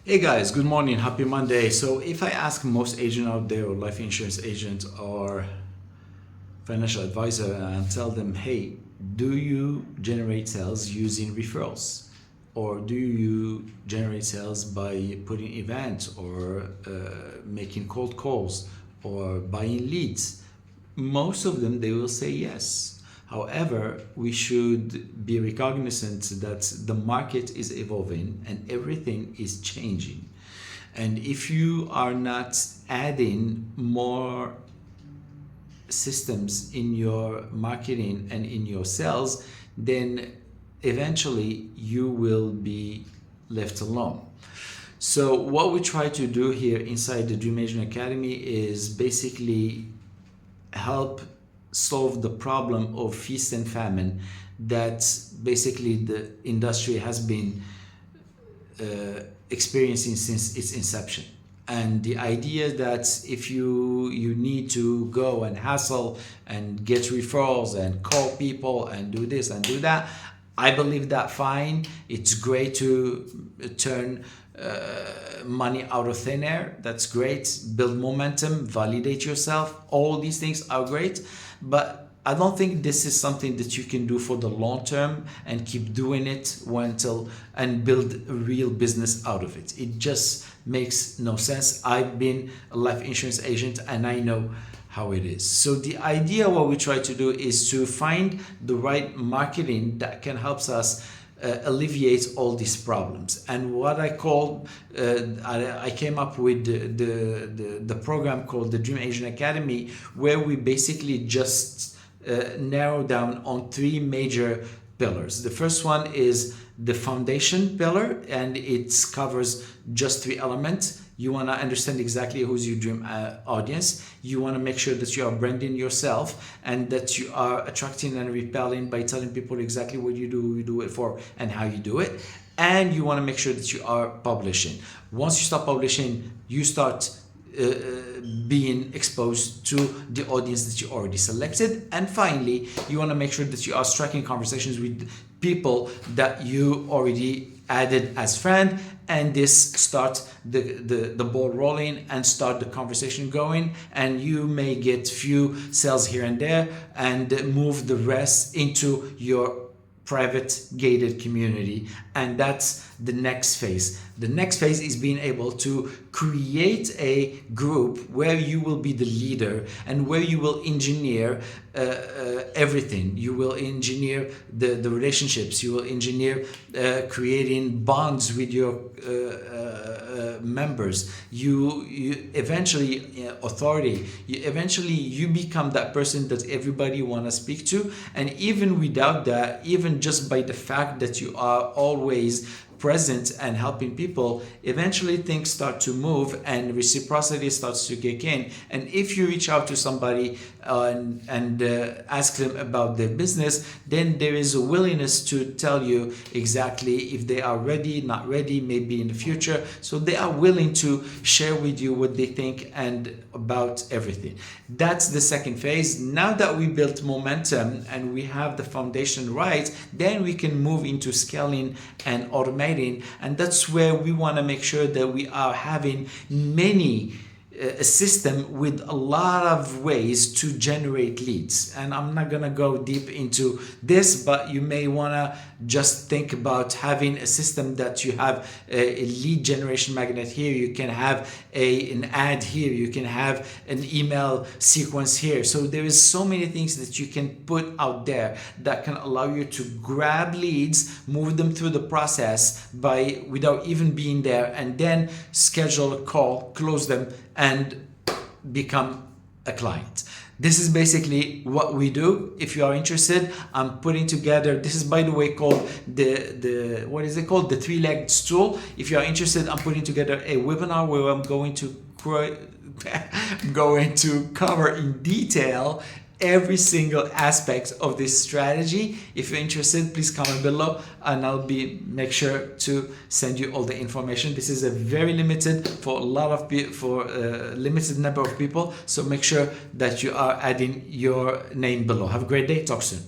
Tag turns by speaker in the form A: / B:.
A: Hey guys, good morning, happy Monday. So if I ask most agent out there or life insurance agent or financial advisor and tell them, hey, do you generate sales using referrals? Or do you generate sales by putting events or making cold calls or buying leads? Most of them, they will say yes. However, we should be recognizant that the market is evolving and everything is changing. And if you are not adding more systems in your marketing and in your sales, then eventually you will be left alone. So what we try to do here inside the Dream Agent Academy is basically help solve the problem of feast and famine that basically the industry has been experiencing since its inception. And the idea that if you need to go and hustle and get referrals and call people and do this and do that, I believe that fine. It's great to turn money out of thin air. That's great. Build momentum, validate yourself. All these things are great, but I don't think this is something that you can do for the long term and keep doing it until and build a real business out of it. It just makes no sense. I've been a life insurance agent and I know how it is. So the idea, what we try to do is to find the right marketing that can help us alleviate all these problems. And what I call, I came up with the program called the Dream Agent Academy, where we basically just narrow down on three major pillars. The first one is the foundation pillar, and it covers just three elements. You want to understand exactly who's your dream audience. You want to make sure that you are branding yourself and that you are attracting and repelling by telling people exactly what you do it for, and how you do it. And you want to make sure that you are publishing. Once you start publishing, you start being exposed to the audience that you already selected. And finally, you want to make sure that you are striking conversations with people that you already added as friend, and this start the ball rolling and start the conversation going, and you may get few sales here and there and move the rest into your private gated community. And that's the next phase. The next phase is being able to create a group where you will be the leader and where you will engineer everything. You will engineer the relationships. You will engineer creating bonds with your members. You eventually authority. You become that person that everybody want to speak to. And even without that, even just by the fact that you are always present and helping people, eventually things start to move and reciprocity starts to kick in. And if you reach out to somebody and ask them about their business, then there is a willingness to tell you exactly if they are ready, not ready, maybe in the future. So they are willing to share with you what they think and about everything. That's the second phase. Now that we built momentum and we have the foundation right, then we can move into scaling and automating. And that's where we want to make sure that we are having a system with a lot of ways to generate leads. And I'm not gonna go deep into this, but you may wanna just think about having a system that you have a lead generation magnet here, you can have an ad here, you can have an email sequence here. So there is so many things that you can put out there that can allow you to grab leads, move them through the process without even being there, and then schedule a call, close them, and become a client. This is basically what we do. If you are interested, I'm putting together, this is by the way called what is it called? The three-legged stool. If you are interested, I'm putting together a webinar where I'm going to cover in detail every single aspect of this strategy. If you're interested, please comment below and I'll make sure to send you all the information. This is a very limited for a limited number of people, so make sure that you are adding your name below. Have a great day. Talk soon.